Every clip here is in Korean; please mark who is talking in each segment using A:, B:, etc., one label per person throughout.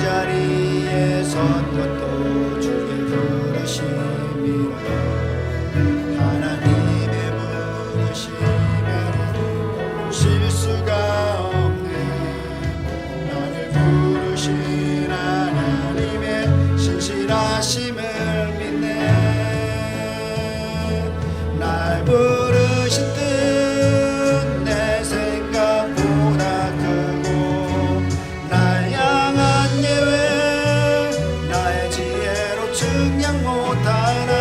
A: 자리에 선 것도 주의 부르심이라. 하나님의 부르심에는 실수가 없네. 나를 부르신 하나님의 신실하심을 믿네. 날 부르신 뜻 내 생각보다 크고, 날 향한 예외 나의 지혜로 측량 못하나.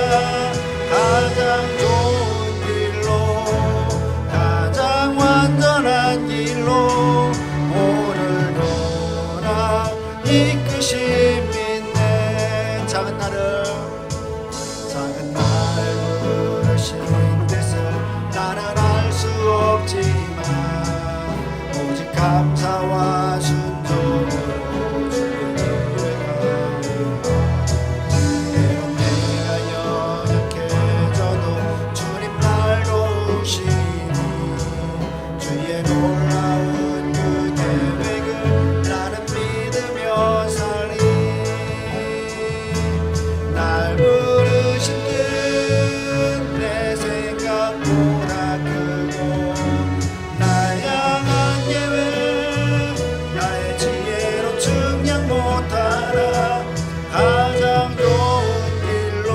A: 가장 좋은 길로, 가장 완전한 길로 오늘도 나 이끄심 믿네. 작은 나를 부르신 뜻을 나는 알 수 없지만, 오직 감사와 순종으로 주의 길을 가리라. 때론 내가 연약해져도 주님 날 도우시니, 주의 놀라운 그 계획을 나는 믿으며 살리. 날 부르신 뜻 내 생각보다 크고, 날 향한 예외 나의 지혜로 측량 못하나. 가장 좋은 길로,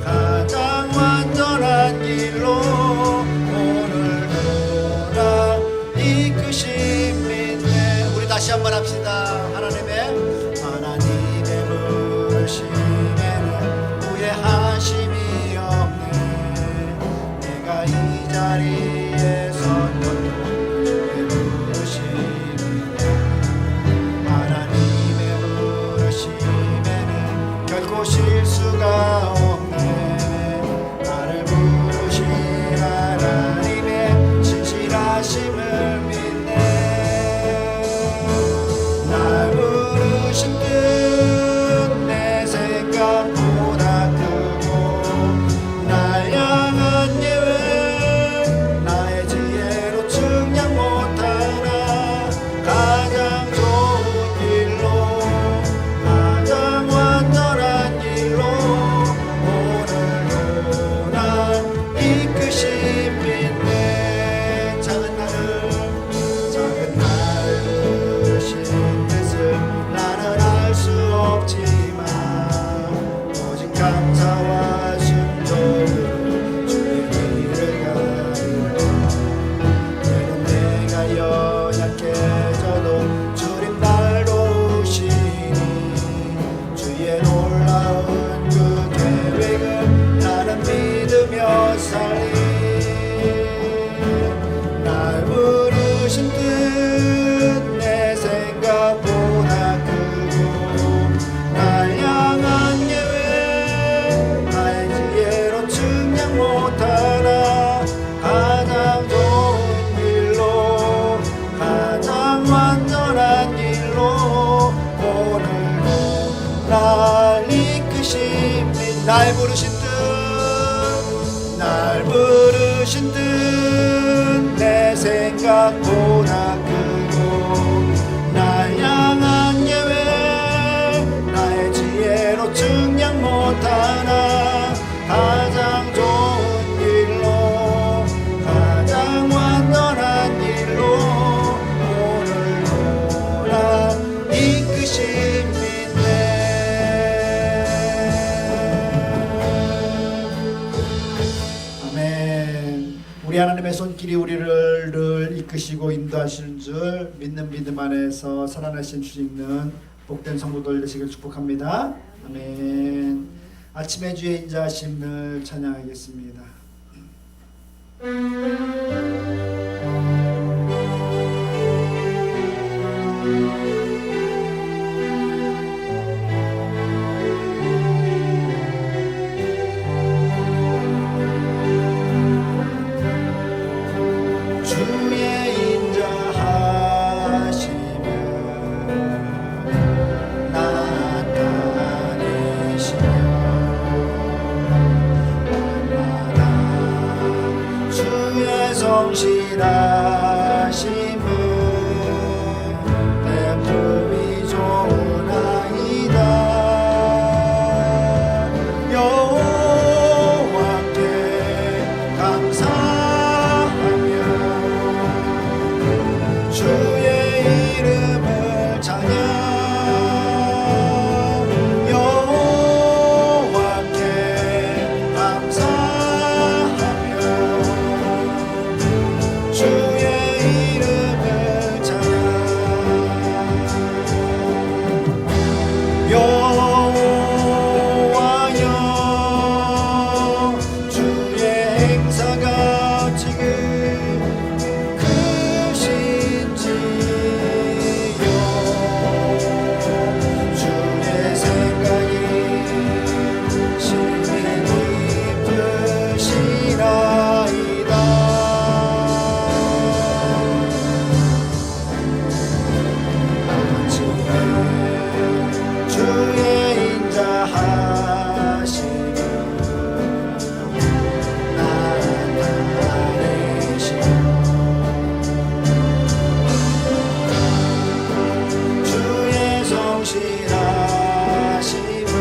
A: 가장 완전한 길로 오늘도 나 이끄심 믿네. 우리 다시 한번 합시다. 하나님의 부르심에는 후회하심이 없네. 내가 이 자리에 선 것도 주의 부르심이네. 하나님의 부르심에는 결코 실수가 없네. 나를 부르신 하나님의 신실하심을 믿네. 날 부르신 뜻 내 생각보다 크고, 날 향한 예외 나의 지혜로 측량 못하나. 가장 좋은 길로, 가장 완전한 길로 오늘도 날 이끄심 믿네. 작은 날 부르신 뜻을 나는 알 수 없지만, 오직 감사와 순종으로 주의 길을 가리라. 때론 내가 연약해져도 주님 날 도우시니, 주의 놀라운 그 계획을 나는 믿으며 살리. 날 부르신 뜻 내 생각보다 크고, 날 향한 예외 나의 지혜로 측량 못하나. 가장 좋은 길로, 가장 완전한 길로 오늘도 날 이끄심 믿네. 날 부르신 뜻 내 생각보다 크고, 날 향한 예외 나의 지혜로 측량 못하나. 가장 좋은 길로, 가장 완전한 길로 오늘도 날 이끄심 믿네. 아멘. 우리 하나님의 손길이 우리를 늘 이끄시고 인도하시는 줄 믿는 믿음 안에서 살아나신 주님은 복된 성도들 되시길 축복합니다. 아멘. 아침의 주의 인자하심을 찬양하겠습니다. 성실하심은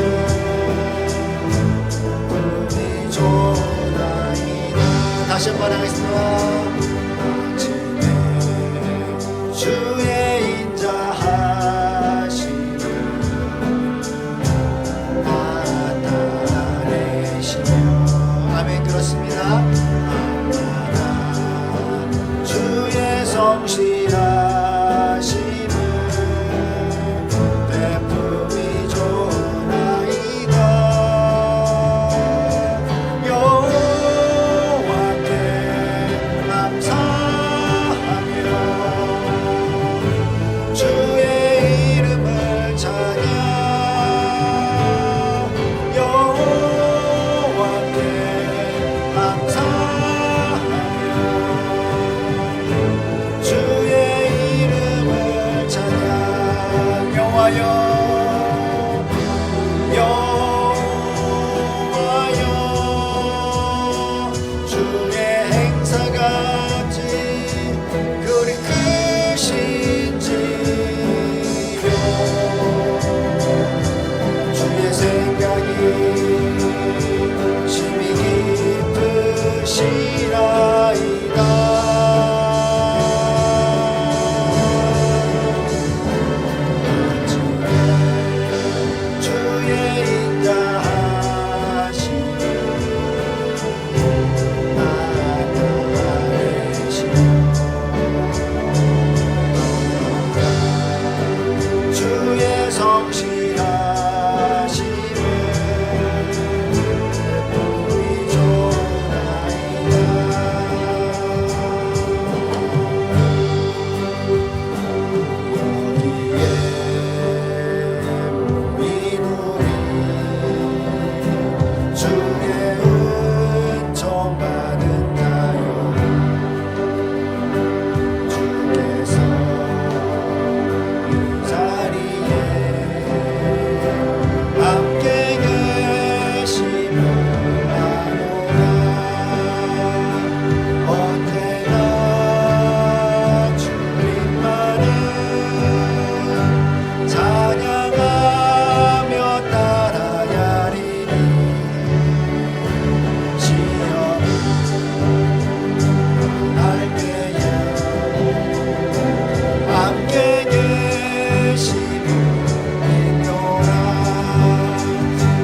A: 은이 좋나이다. 다시 한번 하겠습니다. 아침에 주의 인자하심을 나타내시며 아멘. 그렇습니다. 아마나 주의 성실하심을 베품이 좋나이다. 여호와께 감사하며 주의 이름을 찬양. 여호와께 감사하며 주의 이름을 찬양. 여호와여 여호와여 주의 행사같이 그리 크신지요. 주의 생각이 심히 깊으시라이다. 주의 인자하심을 나타내시며 주의 성실하심을 우리 좋나이다. 여기에 모인 우리 주의 은총 받은 자여 주께서 이 자리에 함께 계심을 아노라. 언제나 주님만을 찬양하며 따라가리니 시험은 날 때에 함께 계심을 믿노라.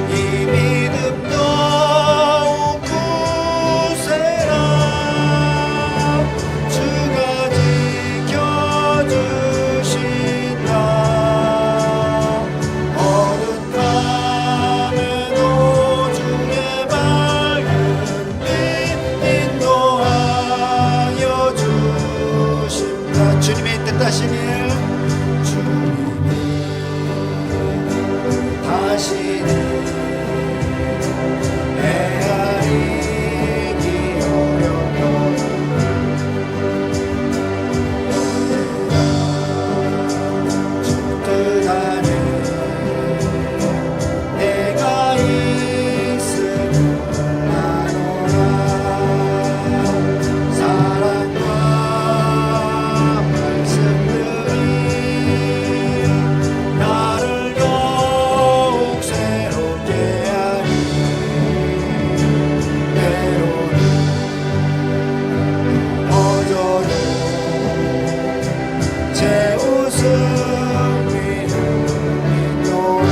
A: 이 믿음 더욱 굳세라. 주가 지켜주신다. 어두운 밤에도 주의 맑은 빛 인도하여 주신다. 주님의 뜻하신 일 주님이 다시는 헤아리기 어렵도다. 주 뜻 안에 내가 있음을 아노라. 사랑과 말씀들이 나를 더욱 새롭게 하니 때로는 어저도 제 웃음 위를 믿노라.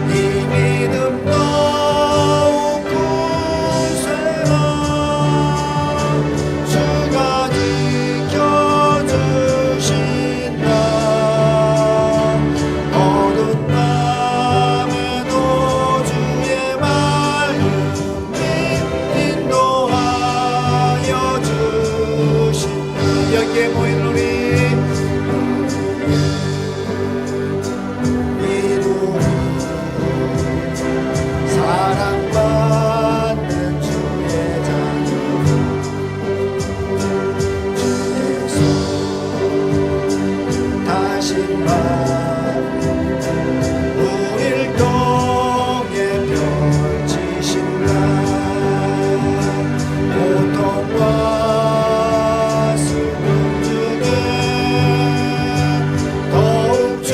A: 이 믿음 더욱 굳세라. 주가 지켜주신다. 어두운 밤에도 주의 맑은 빛 인도하여 주신다. 여기에 모인 우리 이루리 사랑받는 주의 자녀 주께서 다시 말 우릴 통해 펼치신다. 고통과 슬픔 중에 더욱 주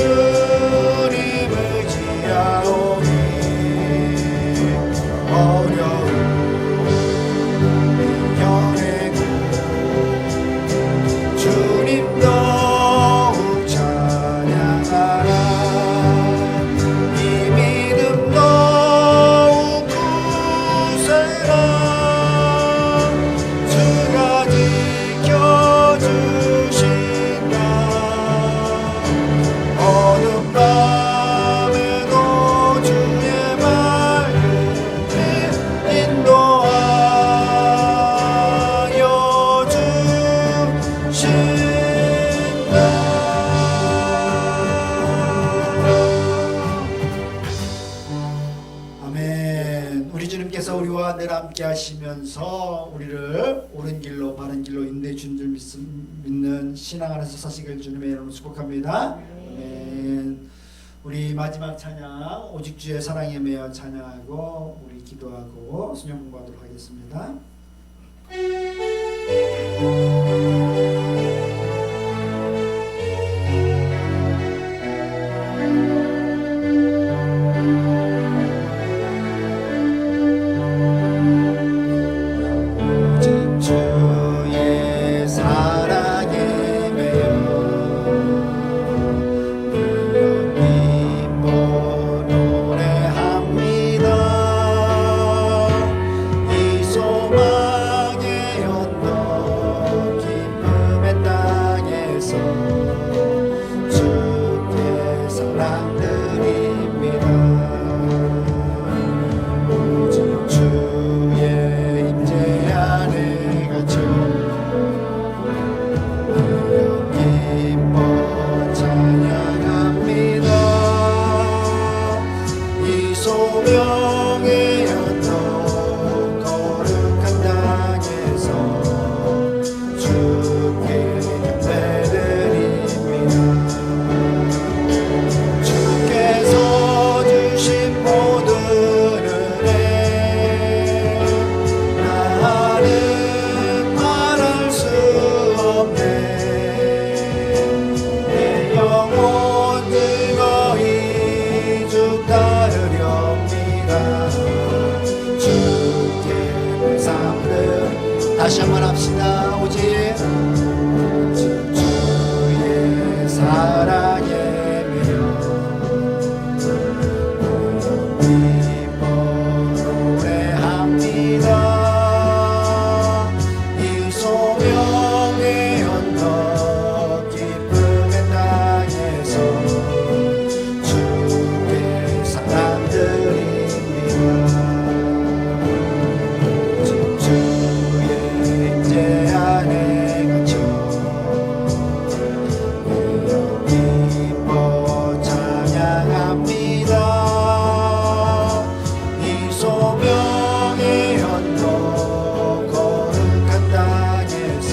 A: 우리와 늘 함께 하시면서 우리를 옳은 길로 바른 길로 인도해 준 줄 믿는 신앙 안에서 사시길 주님의 이름으로 축복합니다. 아멘. 우리 마지막 찬양 오직 주의 사랑에 매여 찬양하고 우리 기도하고 수녀 공부하도록 하겠습니다. 주의 사랑에 매여 기뻐 노래합니다. 이 소망의 언덕 기쁨의 땅에서 주의 사랑 드립니다. 오직 주의 임재 안에 갇혀 기뻐 찬양합니다. 이 소명의 언덕 거룩한 땅에서 주께 경배드립니다. 주께서 주신 모든 은혜 나는 말할 수 없네. 내 영혼 즐거이 주 따르렵니다. 주께 내 삶들 다시 한번 합시다. 오직 주의 사랑에 매여 기뻐 노래합니다. 이 소명의 언덕 기쁨의 땅에서 주께 사랑 드립니다. 주의 임재 안에 갇혀 기뻐 찬양합니다. 이 소명의 언덕 거룩한 땅에서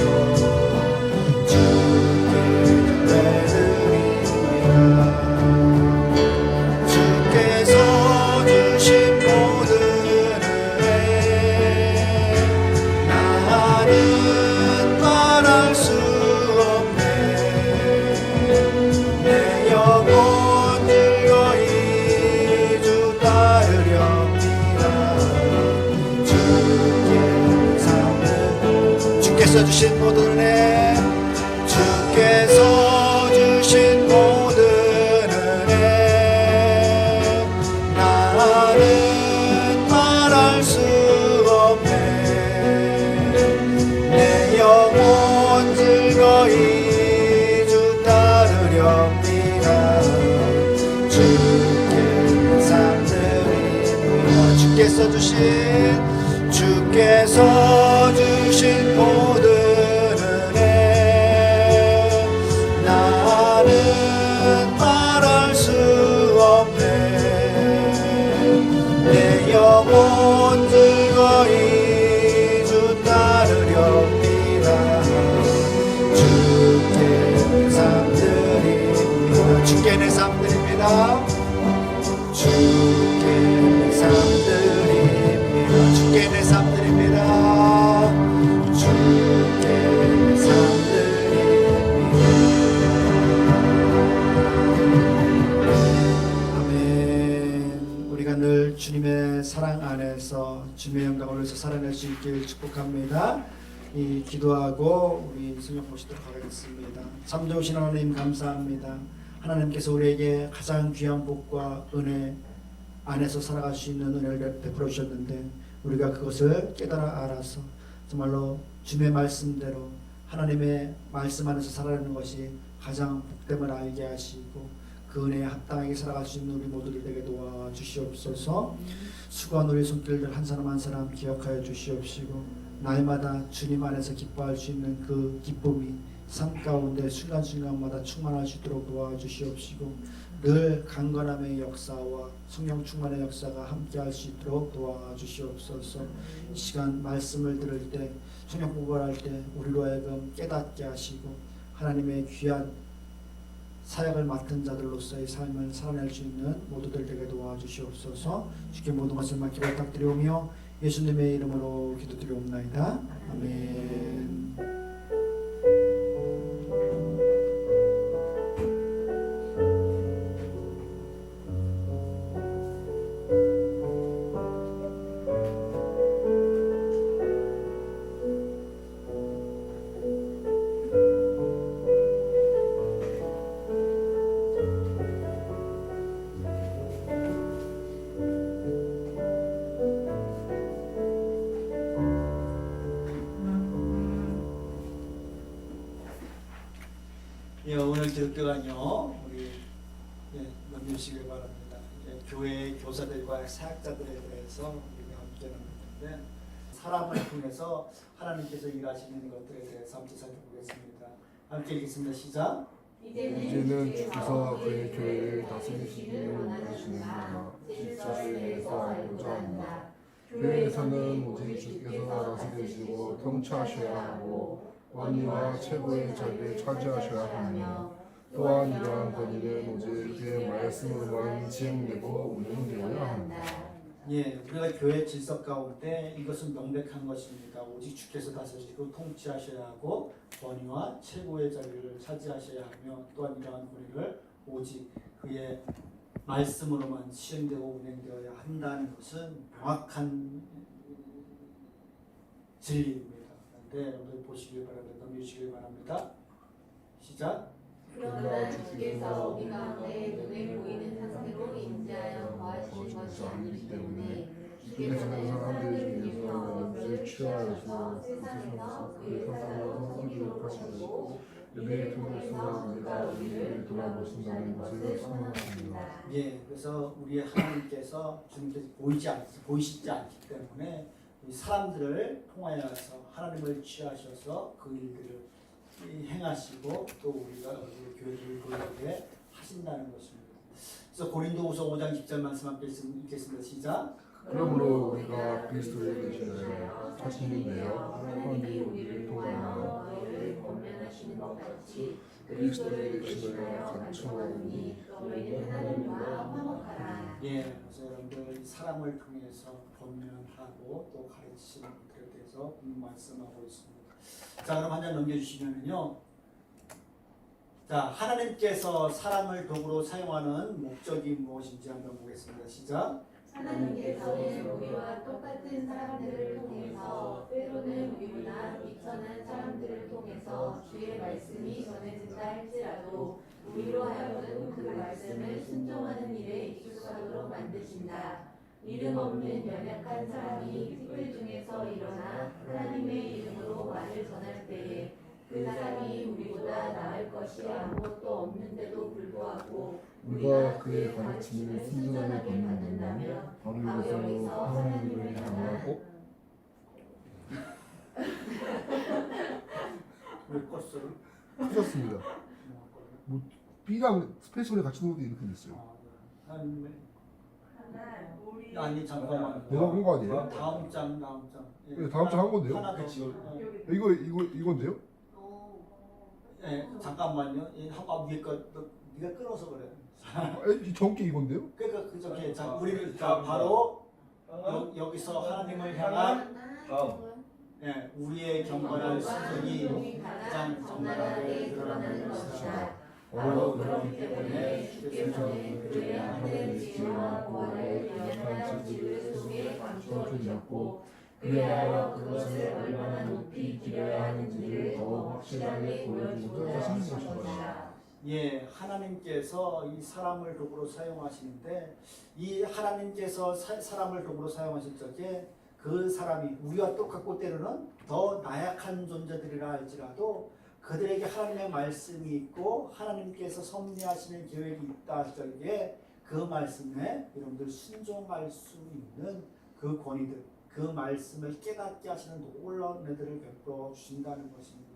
A: 주께 경배드립니다. 주께서 주신 모든 은혜 나는 말할 수 없네. 내 영혼 즐거이 주 따르렵니다. 주께 삶을 주께서 주신 모든 은혜 주께서 주신 모든 은혜 나는 말할 수 없네. 내 영혼 즐거이 주 따르렵니다. 주께 삶드립니다. 주께서 주신 모든 은혜 나는 말할 수 없네. 내 영혼 즐거이 주 따르렵니다. 주께 내 삶드립니다. 주께 내 삶드립니다. 주께 내 삶드립니다. 주께 내 삶드립니다. 주께 내 삶드립니다. 아멘. 우리가 늘 주님의 사랑 안에서 주님의 영광을 위해서 살아낼 수 있길 축복합니다. 이 기도하고 우리 성경 보시도록 하겠습니다. 참 좋으신 하나님 감사합니다. 하나님께서 우리에게 가장 귀한 복과 은혜 안에서 살아갈 수 있는 은혜를 베풀어 주셨는데 우리가 그것을 깨달아 알아서 정말로 주님의 말씀대로 하나님의 말씀 안에서 살아가는 것이 가장 복됨을 알게 하시고 그 은혜에 합당하게 살아갈 수 있는 우리 모두를 되게 도와주시옵소서. 수고한 우리 손길들 한 사람 한 사람 기억하여 주시옵시고 날마다 주님 안에서 기뻐할 수 있는 그 기쁨이 삶 가운데 순간순간마다 충만할 수 있도록 도와주시옵시고 늘 강건함의 역사와 성령 충만의 역사가 함께할 수 있도록 도와주시옵소서. 이 시간 말씀을 들을 때 성령 공부를 할 때 우리로 하여금 깨닫게 하시고 하나님의 귀한 사역을 맡은 자들로서의 삶을 살아낼 수 있는 모두들 되게 도와주시옵소서. 주께 모든 것을 맡기 부탁드리오며 예수님의 이름으로 기도드리옵나이다. 아멘. 오늘 기독교관요 우리 넘기시길 바랍니다. 교회 교사들과 사역자들에 대해서 우리가 함께 나누는데 사람을 통해서 하나님께서 일하시는 것들에 대해서 함께 살펴보겠습니다. 함께 읽겠습니다. 시작.
B: 이제는 주께서 그의 교회를 다스리시기를 원하시느냐 실사에서 알고자 한다. 교회에서는 오직 주께서 다스리시고 통치하셔야 하고 권위와 최고의 자리를 차지하셔야 하며 또한 이러한 권위는 오직 그의 말씀으로만 지행되고 운영되어야 한다.
A: 우리가 교회 질서 가운데 이것은 명백한 것입니다. 오직 주께서 다스리시고 통치하셔야 하고 권위와 최고의 자리를 차지하셔야 하며 또한 이러한 권위를 오직 그의 말씀으로만 시행되고 운행되어야 한다는 것은 명확한 진리입니다. 그런데 여러분들 보시길 바랍니다. 넘기시길 바랍니다. 시작.
C: 그러나 주께서 우리 가운데 눈에 보이는 상태로 임재하여 거하신 것이 아니기 때문에 주께서는 사람들 중에서 몇을 취하여서 세상에서 그의 사랑으로 섬기도록 하시고 이를 통해서 그가 우리를 돌아보신다는 것을 선언합니다.
A: 그래서 우리 하나님께서 주님께서 보이시지 않기 때문에 우리 사람들을 통하여서 하나님을 취하셔서 그 일들을 행하시고 또 우리가 교회를 그렇게 하신다는 것입니다. 그래서 고린도후서 5장 10절 말씀 함께 읽겠습니다. 시작.
B: 그러므로 우리가 그리스도의 계시를 자신이되어
C: 하나님이 우리를 통하여 너희를 권면하시는 것 같이 그리스도의 계시를 감추오니 너희는 하나님과 화목하라.
A: 그래서 여러분들 사람을 통해서 권면하고 또 가르치는 것들에 대해서 말씀하고 있습니다. 자, 그럼 한 장 넘겨주시면요. 자, 하나님께서 사람을 도구로 사용하는 목적이 무엇인지 한번 보겠습니다. 시작.
C: 하나님께서는 우리와 똑같은 사람들을 통해서 때로는 우리보다 비천한 사람들을 통해서 주의 말씀이 전해진다 할지라도 우리로 하여금 그 말씀을 순종하는 일에 익숙하도록 만드신다. 이름 없는 연약한 사람이 특별 중에서 일어나 하나님의 이름으로 말을 전할 때에 그 사람이 우리보다 나을 것이 아무것도 없는데도 불구하고
B: 우리가 그의 가르침을 순전하게 받는다면 바로 여기서 하나님을 향하고
A: 왜 껐어요?
B: 하셨습니다. 뭐 B랑 스페이스를 같이 넣어도 이렇게 됐어요.
A: 아니 잠깐만.
B: 내가 한 거 아니에요?
A: 다음 장.
B: 다음 장 한 건데요?
A: 하나 더.
B: 이건데요?
A: 잠깐만요. 위에 거 네가 끊어서 그래.
B: 정기 이건데요?
A: 그러니까 저기 우리는 바로 여기서 하나님을 향한 우리의 경건한 신성이 가장 적나라하게 드러나는 것이다. 바로 그렇기 때문에 주께서는 그의 하늘의 지혜와 보화를 연약한 지들 속에 감추어 주셨고 그리하여 그것을 얼마나 높이 기려야 하는지를 더욱 확실하게 보여주고자 하신 것이다. 하나님께서 이 사람을 도구로 사용하시는데 이 하나님께서 사람을 도구로 사용하실 적에 그 사람이 우리와 똑같고 때로는 더 나약한 존재들이라 할지라도 그들에게 하나님의 말씀이 있고 하나님께서 섭리하시는 계획이 있다 할 적에 그 말씀에 여러분들 순종할 수 있는 그 권위들, 그 말씀을 깨닫게 하시는 놀라운 은혜들을 베풀어 주신다는 것입니다.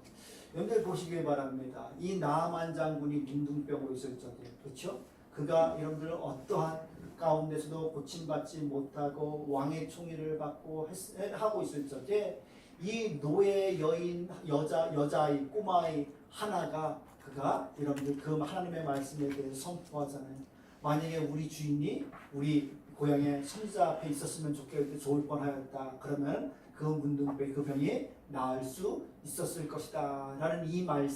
A: 여러분들 보시기 바랍니다. 이 나아만 장군이 민둥병으로 있을 적에, 그렇죠? 그가 여러분들 어떠한 가운데서도 고침받지 못하고 왕의 총애를 받고 하고 있을 적에 이 노예 여인 여자아이 꼬마아이 하나가 그가 여러분들 그 하나님의 말씀에 대해서 선포하잖아요. 만약에 우리 주인이 우리 고향의 선지자 앞에 있었으면 좋을 뻔하였다. 그러면 그 문둥병 그 병이 나을 수 있었을 것이다. 라는 이 말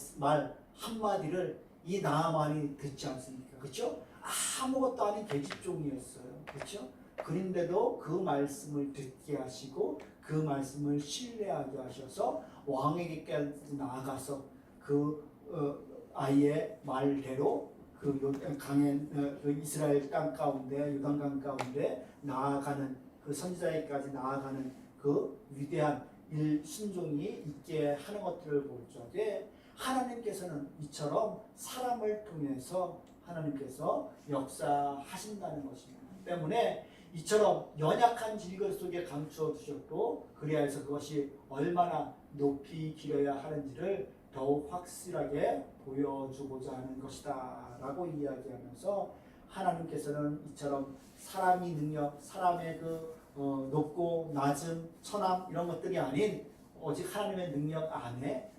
A: 한마디를 이 나아만이 듣지 않습니까? 그렇죠? 아무것도 아닌 계집종이었어요. 그렇죠? 그런데도 그 말씀을 듣게 하시고 그 말씀을 신뢰하게 하셔서 왕에게까지 나아가서 그 아이의 말대로 그 그 이스라엘 땅 가운데 요단강 가운데 나아가는 그 선지자에게까지 나아가는 그 위대한 순종이 있게 하는 것들을 볼 적에 하나님께서는 이처럼 사람을 통해서 하나님께서 역사하신다는 것입니다. 때문에 이처럼 연약한 질것 속에 감추어 두셨고 그리하여서 그것이 얼마나 높이 길어야 하는지를 더욱 확실하게 보여주고자 하는 것이다 라고 이야기하면서 하나님께서는 이처럼 사람의 능력, 사람의 높고 낮음, 천함 이런 것들이 아닌 오직 하나님의 능력 안에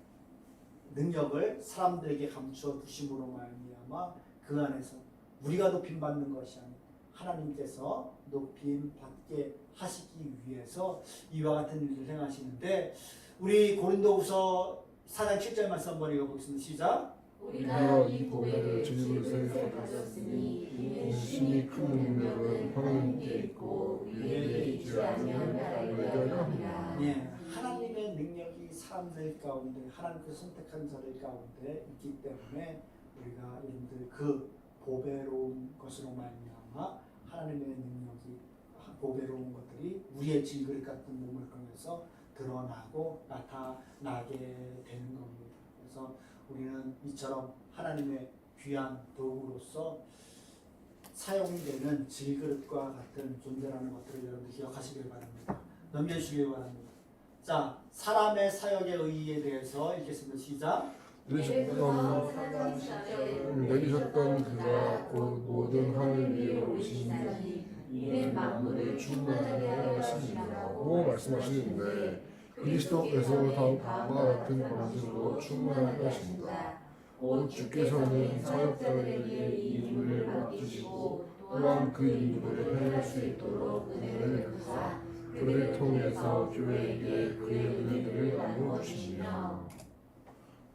A: 능력을 사람들에게 감추어 두심으로 말미암아 그 안에서 우리가 높임 받는 것이 아닌 하나님께서 높임 받게 하시기 위해서 이와 같은 일을 행하시는데 우리 고린도후서 4장 7절 말씀 한번 읽어보겠습니다. 시작.
B: 우리가 이 보배를 질그릇에 가졌으니 이는 신이 큰 능력은 하나님께 있고 우리에게 있지 않으면 알게 함이라.
A: 예, 하나님의 능력이 사람들 가운데 하나님께서 선택한 자들 가운데 있기 때문에 우리가 여러분들 그 보배로운 것으로 말미암아 하나님의 능력이 보배로운 것들이 우리의 질그릇 같은 몸을 통해서 드러나고 나타나게 되는 겁니다. 그래서 우리는 이처럼 하나님의 귀한 도구로서 사용되는 질그릇과 같은 존재라는 것들을 여러분들 기억하시길 바랍니다. 넘겨주시길 바랍니다. 자, 사람의 사역의 의의에 대해서 읽겠습니다. 시작.
B: 내리셨던 그가 곧 모든 하늘 위에 오신
C: 이는 만물을 충만하게 하려 하심이라고
B: 말씀하시는데 그리스도께서 다음과 같은 방식으로 충만할 것입니다. 곧 주께서는 사역자들에게 이 임무를 맡기시고 또한 그 임무를 행할 수 있도록 은혜를 주사 그들을 통해서 교회에게 그의 은혜들을 나누어 주시며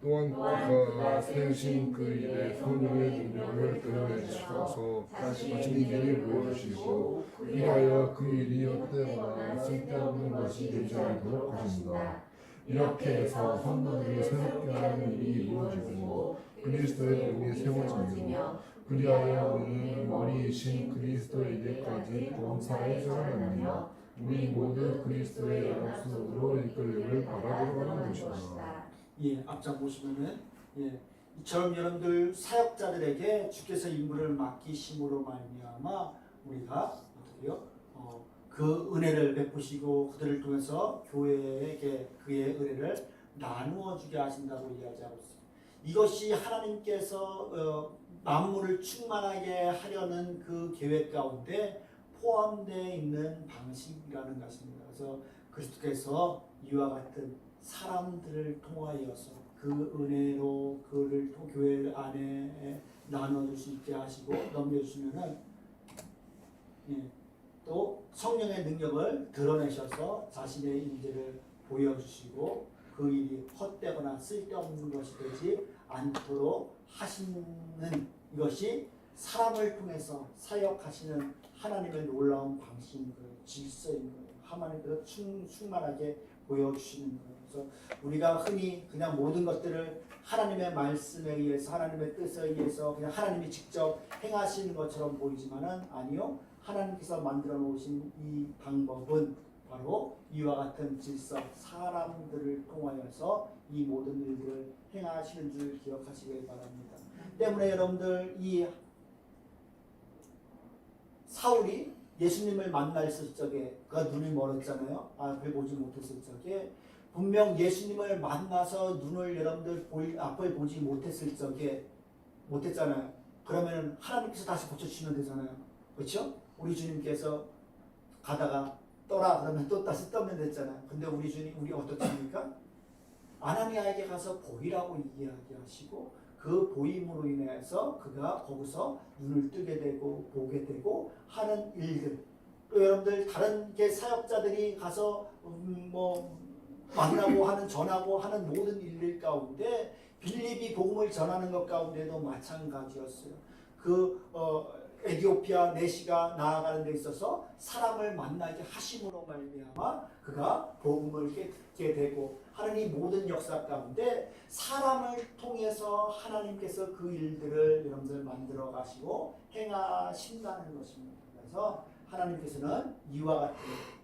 B: 또한 그가 세우신 그 일에 성령의 능력을 드러내 주셔서 자신의 일을 보여주시고 그리하여 그 일이 헛되거나 쓸데없는 것이 되지 않도록 하신다. 이렇게 해서 성도들이 새롭게 하는 일이 이루어지고 그리스도의 몸이 세워지며 그리하여 우리는 머리이신 그리스도에게까지 범사에 자라나며 우리 모두 그리스도의 연합 속으로 이끌림을 바라보는 것이다.
A: 예, 앞장 보시면은 이처럼 여러분들 사역자들에게 주께서 임무를 맡기심으로 말미암아 우리가 어떻게요? 그 은혜를 베푸시고 그들을 통해서 교회에게 그의 은혜를 나누어 주게 하신다고 이야기하고 있습니다. 이것이 하나님께서 만물을 충만하게 하려는 그 계획 가운데 포함되어 있는 방식이라는 것입니다. 그래서 그리스도께서 이와 같은 사람들을 통하여서 그 은혜로 그를 교회 안에 나눠줄 수 있게 하시고 넘겨주시면은 또 성령의 능력을 드러내셔서 자신의 임재를 보여주시고 그 일이 헛되거나 쓸데없는 것이 되지 않도록 하시는 이것이 사람을 통해서 사역하시는 하나님의 놀라운 방식인 거예요. 질서인 거예요. 하나님께서 충만하게 보여주시는 거예요. 그래서 우리가 흔히 그냥 모든 것들을 하나님의 말씀에 의해서 하나님의 뜻에 의해서 그냥 하나님이 직접 행하시는 것처럼 보이지만은 아니요. 하나님께서 만들어 놓으신 이 방법은 바로 이와 같은 질서, 사람들을 통하여서 이 모든 일들을 행하시는 줄 기억하시길 바랍니다. 때문에 여러분들 이 사울이 예수님을 만났을 적에 그가 눈이 멀었잖아요. 앞을 보지 못했을 적에 분명 예수님을 만나서 눈을 여러분들 앞을 보지 못했을 적에 못했잖아요. 그러면 하나님께서 다시 고쳐주시면 되잖아요. 그렇죠? 우리 주님께서 가다가 떠라 그러면 또 다시 떠면 됐잖아요. 근데 우리 주님 우리 어떻습니까? 아나니아에게 가서 보이라고 이야기하시고 그 보임으로 인해서 그가 거기서 눈을 뜨게 되고 보게 되고 하는 일들, 또 여러분들 다른 게 사역자들이 가서 뭐 만나고 하는 전하고 하는 모든 일들 가운데 빌립이 복음을 전하는 것 가운데도 마찬가지였어요. 에디오피아 내시가 나아가는 데 있어서 사람을 만나게 하심으로 말미암아 그가 복음을 듣게 되고 하는 이 모든 역사 가운데 사람을 통해서 하나님께서 그 일들을 여러분들 만들어 가시고 행하신다는 것입니다. 그래서 하나님께서는 이와 같은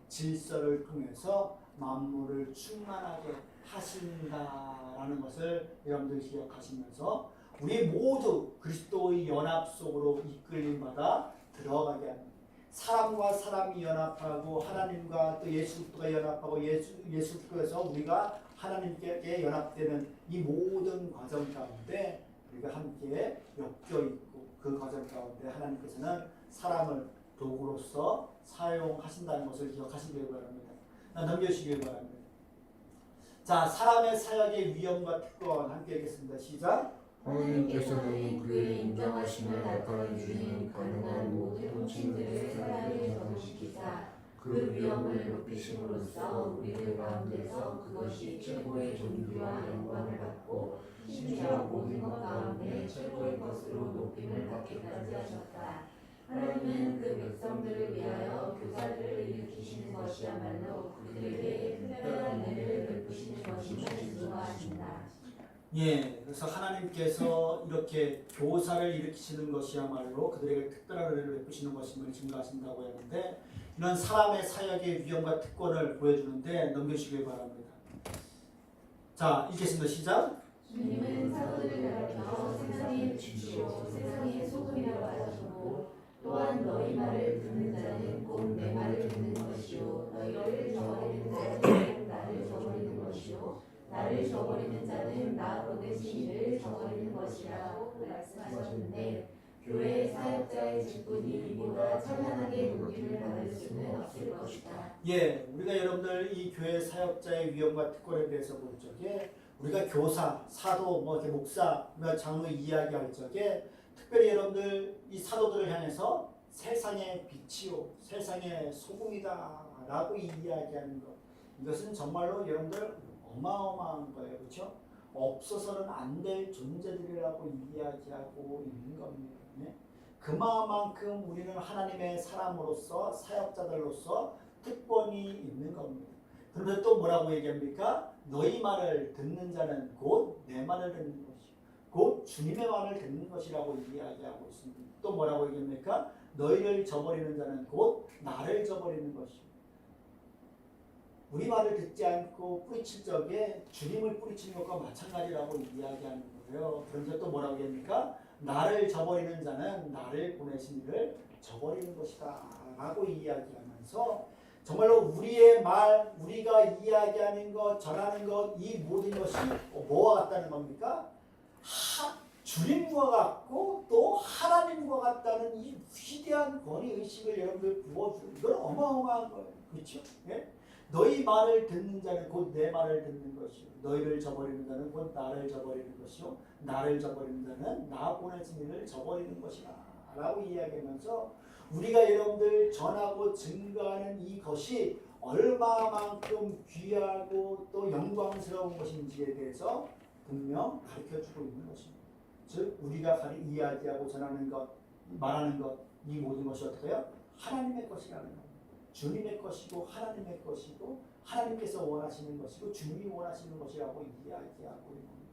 A: 질서를 통해서 만물을 충만하게 하신다라는 것을 여러분들 기억하시면서 우리 모두 그리스도의 연합 속으로 이끌림 받아 들어가게 합니다. 사람과 사람이 연합하고 하나님과 또 예수 그리스도가 연합하고 예수 그리스도에서 우리가 하나님께 연합되는 이 모든 과정 가운데 우리가 함께 엮여 있고 그 과정 가운데 하나님께서는 사람을 도구로서 사용하신다는 것을 기억하시길 바랍니다. 넘겨주시길 바랍니다. 자, 사람의 사역의 위험과 특권 함께 하겠습니다. 시작.
B: 하나님께서는 그의 인정하심을 나타내 주시는 가능한 모든 통치들을 사람에게 적용시키사 그 위엄을 높이심으로써 우리들 가운데서 그것이 최고의 존귀와 영광을 받고 심지어 모든 것 가운데 최고의 것으로 높임을 받기까지 하셨다. 하나님은 그 백성들을 위하여 교사들을 일으키시는 것이야말로 그들에게 특별한 은혜를 베푸시는 것임을 증거하신다.
A: 예, 그래서 하나님께서 이렇게 교사를 일으키시는 것이야말로 그들에게 특별한 은혜를 베푸시는 것임을 증거하신다고 했는데 이런 사람의 사역의 위엄과 특권을 보여주는데 넘겨주시길 바랍니다. 자, 읽겠습니다. 시작.
C: 주님은 사도들을 가르쳐 세상의 빛이요 세상의 소금이라고 하셨고 또한 너희 말을 듣는 자는 곧 내 말을 듣는 것이요 너희를 저버리는 자는 나를 저버리는 것이요 나를 저버리는 자는 나 보내신 이를 저버리는 것이라고 말씀하셨는데 교회의 사역자의 직분이 이보다 찬란하게 높임을 받을 수는 없을 것이다.
A: 예, 우리가 여러분들 이 교회 사역자의 위엄과 특권에 대해서 볼 적에 우리가 교사, 사도, 뭐 이렇게 목사, 장로 이야기할 적에 특별히 여러분들 이 사도들을 향해서 세상의 빛이요, 세상의 소금이다라고 이야기하는 것, 이것은 정말로 여러분들 어마어마한 거예요, 그렇죠? 없어서는 안 될 존재들이라고 이야기하고 있는 겁니다. 네? 그만큼 우리는 하나님의 사람으로서 사역자들로서 특권이 있는 겁니다. 그런데 또 뭐라고 얘기합니까? 너희 말을 듣는 자는 곧 내 말을 듣는 것이요 곧 주님의 말을 듣는 것이라고 이야기하고 있습니다. 또 뭐라고 얘기합니까? 너희를 저버리는 자는 곧 나를 저버리는 것이요 우리 말을 듣지 않고 뿌리칠 적에 주님을 뿌리치는 것과 마찬가지라고 이야기하는 거예요. 그런데 또 뭐라고 합니까? 나를 저버리는 자는 나를 보내신 이를 저버리는 것이다 라고 이야기하면서 정말로 우리의 말, 우리가 이야기하는 것, 전하는 것, 이 모든 것이 뭐와 같다는 겁니까? 주님과 같고 또 하나님과 같다는 이 위대한 권위의식을 여러분들 부어주는 이건 어마어마한 거예요. 그렇죠? 예? 너희 말을 듣는 자는 곧 내 말을 듣는 것이요 너희를 저버리는 자는 곧 나를 저버리는 것이요 나를 저버리는 자는 나 보내신 이를 저버리는 것이라 라고 이야기하면서 우리가 여러분들 전하고 증거하는 이것이 얼마만큼 귀하고 또 영광스러운 것인지에 대해서 분명 가르쳐주고 있는 것입니다. 즉 우리가 이야기하고 전하는 것, 말하는 것, 이 모든 것이 어떻게 해요? 하나님의 것이라는 겁니다. 주님의 것이고 하나님의 것이고 하나님께서 원하시는 것이고 주님이 원하시는 것이라고 이야기하고 있는 겁니다.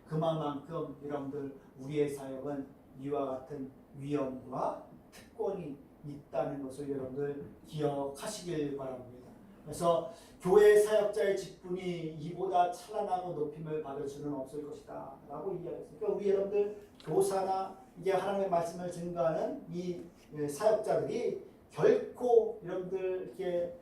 A: 그만큼 여러분들 우리의 사역은 이와 같은 위엄과 특권이 있다는 것을 여러분들 기억하시길 바랍니다. 그래서 교회 사역자의 직분이 이보다 찬란하고 높임을 받을 수는 없을 것이다 라고 이야기했어요. 그러니까 우리 여러분들 교사나 이게 하나님의 말씀을 증거하는 이 사역자들이 결코 여러분들 이렇게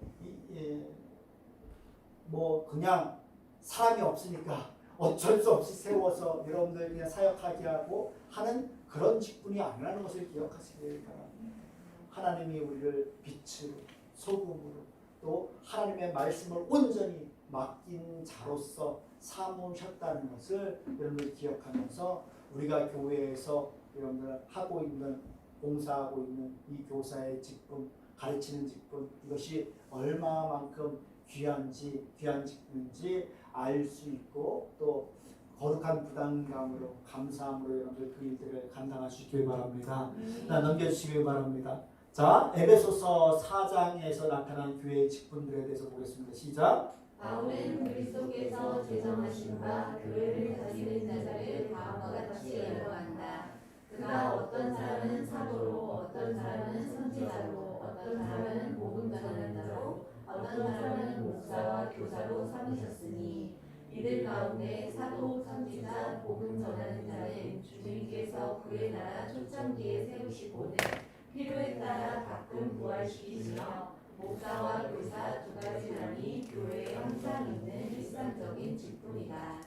A: 뭐 그냥 사람이 없으니까 어쩔 수 없이 세워서 여러분들 그냥 사역하게 하고 하는 그런 직분이 아니라는 것을 기억하시길 바랍니다. 하나님이 우리를 빛으로 소금으로 또 하나님의 말씀을 온전히 맡긴 자로서 삼으셨다는 것을 여러분들 기억하면서 우리가 교회에서 여러분들 하고 있는 봉사하고 있는 이 교사의 직분, 가르치는 직분, 이것이 얼마만큼 귀한 직분인지 알 수 있고 또 거룩한 부담감으로 감사함으로 여러분들 그 일들을 감당하시길 바랍니다. 넘겨주시길 바랍니다. 자, 에베소서 4장에서 나타난 교회의 직분들에 대해서 보겠습니다. 시작.
C: 바울은 그리스도께서 제정하신 바 교회를 다스리는 자들을 다음과 같이 열거한다. 그가 어떤 사람은 사도로, 어떤 사람은 선지자로, 어떤 사람은 복음 전하는 자로, 어떤 사람은 목사와 교사로 삼으셨으니 이들 가운데 사도, 선지자, 복음 전하는 자는 주님께서 그의 나라 초창기에 세우시고는 필요에 따라 가끔 부활시키시며 목사와 교사 두 가지만이 교회에 항상 있는 일상적인 직분이다.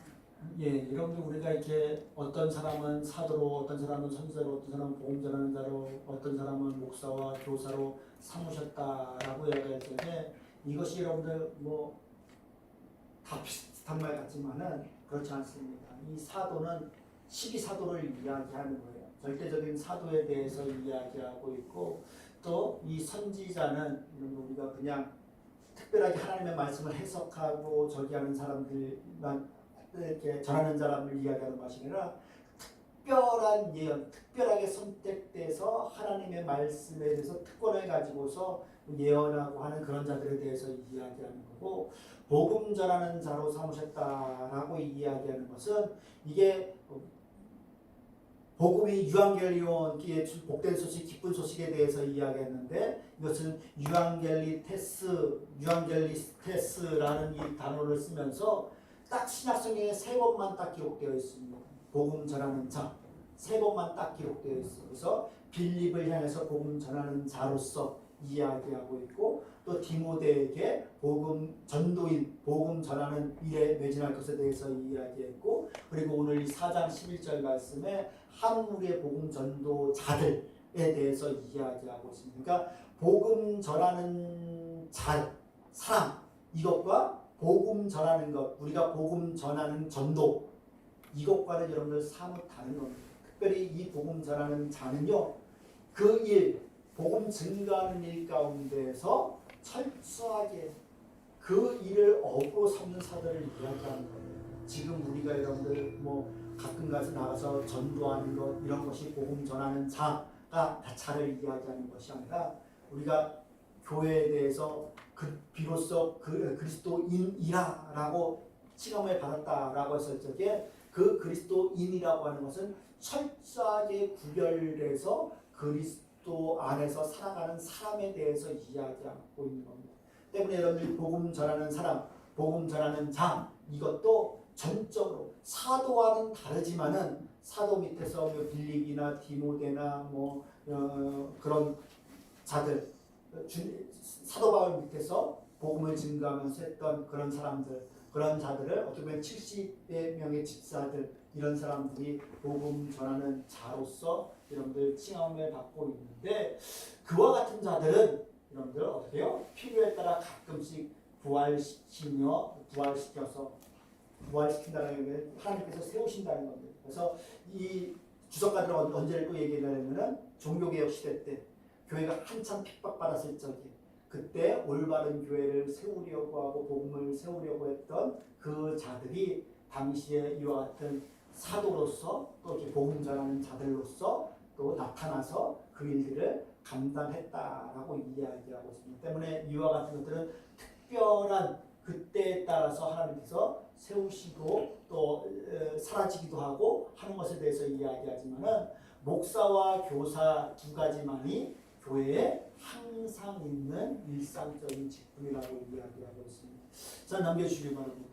A: 예, 여러분들 우리가 이렇게 어떤 사람은 사도로, 어떤 사람은 선지자로, 어떤 사람은 복음 전하는 자로, 어떤 사람은 목사와 교사로 삼으셨다라고 이야기할 때 이것이 여러분들 뭐 다 비슷한 말 같지만은 그렇지 않습니다. 이 사도는 12사도를 이야기하는 거예요. 절대적인 사도에 대해서 이야기하고 있고 또 이 선지자는 우리가 그냥 특별하게 하나님의 말씀을 해석하고 저기하는 사람들만 이렇게 전하는 사람을 이야기하는 것이 아니라 특별한 예언, 특별하게 선택돼서 하나님의 말씀에 대해서 특권을 가지고서 예언하고 하는 그런 자들에 대해서 이야기하는 거고 복음 전하는 자로 삼으셨다라고 이야기하는 것은 이게 복음이 유앙겔리온기의 복된 소식, 기쁜 소식에 대해서 이야기했는데 이것은 유앙겔리스테스라는 이 단어를 쓰면서 딱 신약성경에 3번만 딱 기록되어 있습니다. 복음 전하는 자 3번만 딱 기록되어 있어요. 그래서 빌립을 향해서 복음 전하는 자로서 이야기하고 있고 또 디모데에게 복음 전도인, 복음 전하는 일에 매진할 것에 대해서 이야기했고 그리고 오늘 이 4장 11절 말씀에 한 무리의 복음 전도자들에 대해서 이야기하고 있습니다. 그러니까 복음 전하는 자, 사람 이것과 복음 전하는 것, 우리가 복음 전하는 전도 이것과는 여러분들 사뭇 다른 겁니다. 특별히 이 복음 전하는 자는요 그 일, 복음 증거하는 일 가운데서 철저하게 그 일을 업으로 삼는 사들을 이야기하는 거예요. 지금 우리가 여러분들 뭐 가끔 가서 나가서 전도하는 것 이런 것이 복음 전하는 자를 이야기하는 것이 아니라 우리가 교회에 대해서 비로소 그리스도인이라고 칭함을 받았다라고 했을 적에 그 그리스도인이라고 하는 것은 철저하게 구별돼서 그리스도 안에서 살아가는 사람에 대해서 이야기하고 있는 겁니다. 때문에 여러분들이 복음 전하는 사람, 복음 전하는 자 이것도 전적으로 사도와는 다르지만은 사도 밑에서 빌립이나 디모데나 그런 자들 사도 바울 밑에서 복음을 증거하면서 했던 그런 사람들 그런 자들을 어떻게 보면 70여 명의 집사들 이런 사람들이 복음 전하는 자로서 여러분들 칭함을 받고 있는데 그와 같은 자들은 여러분들 어떻게 해요? 필요에 따라 가끔씩 부활시킨다는 게 하나님께서 세우신다는 겁니다. 그래서 이 주석가들은 언제 읽고 얘기하냐면은 종교개혁 시대 때 교회가 한참 핍박받았을 적에 그때 올바른 교회를 세우려고 하고 복음을 세우려고 했던 그 자들이 당시에 이와 같은 사도로서 또 이렇게 복음 전하는 자들로서 또 나타나서 그 일들을 감당했다라고 이야기하고 있습니다. 때문에 이와 같은 것들은 특별한 그때에 따라서 하나님께서 세우시고 또 사라지기도 하고 하는 것에 대해서 이야기하지만은 목사와 교사 두 가지만이 교회에 항상 있는 일상적인 직분이라고 이야기하고 있습니다. 자, 넘겨주시기 바랍니다.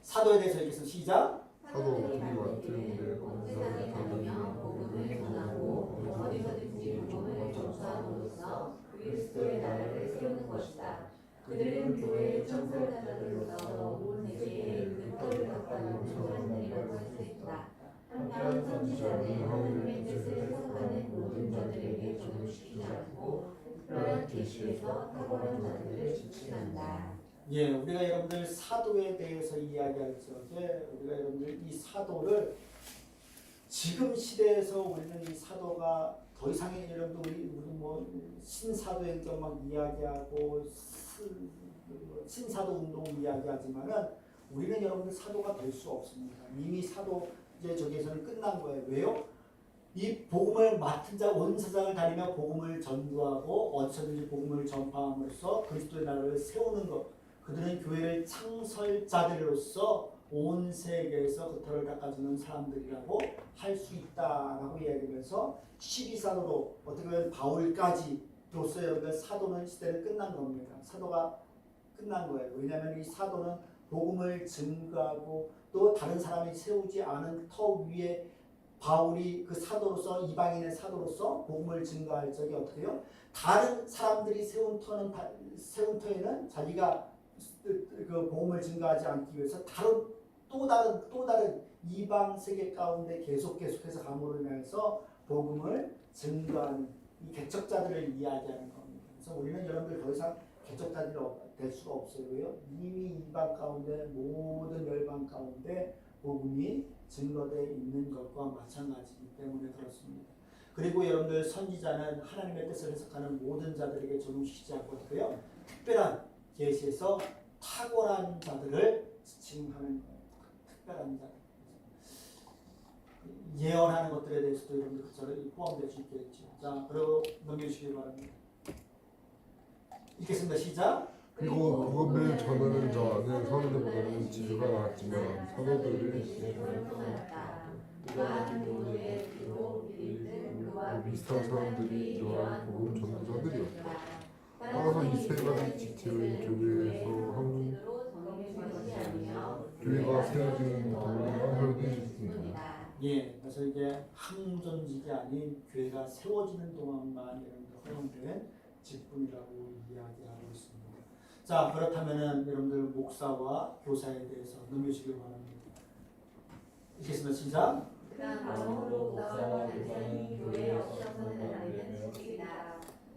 A: 사도에 대해서 읽겠습니다. 시작.
B: 사도들이 맡은
C: 세상에 다니며 복음을 전하고 어디서든지 복음을 전수함으로써 그리스도의 나라를 세우는 것이다. 그들은 교회의 청설자들로서 온 세계에 그 털을 덮하는 사람들이라고 할 수 있다. 한편 선지자는 하나님의 뜻을 해석하는 모든 자들에게 적용시키지 않고 특별한 계시에서 탁월한 자들을 지칭한다.
A: 예, 우리가 여러분들 사도에 대해서 이야기할 적에 우리가 여러분들 이 사도를 지금 시대에서 우리는 이 사도가 더 이상의 여러분들 우리 뭐 신사도행전 막 이야기하고 신사도 운동 이야기하지만은 우리는 여러분들 사도가 될 수 없습니다. 이미 사도 이제 저기에서는 끝난 거예요. 왜요? 이 복음을 맡은 자 온 세상을 다니며 복음을 전도하고 어디서든지 복음을 전파함으로써 그리스도의 나라를 세우는 것. 그들은 교회의 창설자들로서 온 세계에서 그 털을 닦아주는 사람들이라고 할 수 있다라고 이야기하면서 12사도로 어떻게 보면 바울까지로서 여러분들 사도는 시대는 끝난 겁니다. 사도가 끝난 거예요. 왜냐하면 이 사도는 복음을 증거하고 또 다른 사람이 세우지 않은 터 위에 바울이 그 사도로서 이방인의 사도로서 복음을 증거할 적이 어떻게 해요? 다른 사람들이 세운 터에는 자기가 그 복음을 증거하지 않기 위해서 또 다른 이방 세계 가운데 계속해서 감으로 인해서 복음을 증거하는 이 개척자들을 이야기하는 겁니다. 그래서 우리는 여러분들 더 이상 개척자들이 될 수가 없어요. 왜요? 이미 이방 가운데 모든 열방 가운데 복음이 증거되어 있는 것과 마찬가지이기 때문에 그렇습니다. 그리고 여러분들 선지자는 하나님의 뜻을 해석하는 모든 자들에게 적용시키지 않고 어떻게 해요? 특별한 계시에서 탁월한 자들을 지칭하는 거예요. 특별한 자들. 예언하는 것들에 대해서도 여러분들 그처럼 포함될 수 있겠죠. 자, 그리고 넘겨주시기 바랍니다. 읽겠습니다. 시작.
B: 그리고 복음을 전하는 자는 사도들보다는 지혜가 낮지만 사도들을 비슷한 사람들이 이러한 복음 전도자들이었다. 따라서 이 세 가지 지체는 교회에서 교회가 세워지는 동안 허용되어 있습니다.
A: 예, 그래서 이게 항존직이 아닌 교회가 세워지는 동안만 여러분들 허용된 직분이라고 이야기하고 있습니다. 자, 그렇다면은 여러분들 목사와 교사에 대해서 넘겨주시기 바랍니다. 읽겠습니다. 시작.
C: 다음으로 목사와 교사는 교회에 없어서는 안 되는 직이다.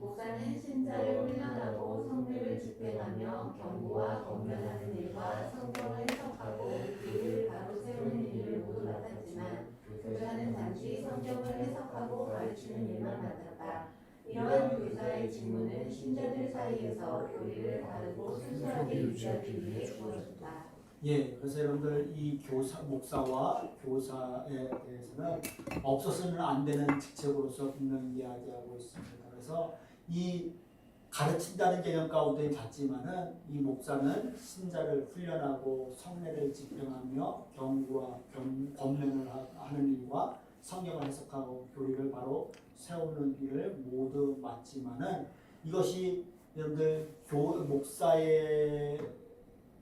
C: 목사는 신자를 훈련하고 성례를 집행하며 경고와 권면하는 일과 성경을 해석하고 교회를 바로 세우는 일을 모두 맡았지만 교사는 단지 성경을 해석하고 가르치는 일만 맡았다. 이러한 교사의 직무는 신자들 사이에서 교리를 바르고 순수하게 유지하기 위해 주어졌다.
A: 예, 그래서 여러분들 이 목사와 교사에 대해서는 없어서는 안 되는 직책으로서 분명히 이야기하고 있습니다. 그래서 이 가르친다는 개념 가운데 같지만은 이 목사는 신자를 훈련하고 성례를 집행하며 경고와 권면을 하는 일과 성경을 해석하고 교리를 바로 세우는 일을 모두 맡지만은 이것이 여러분들 목사의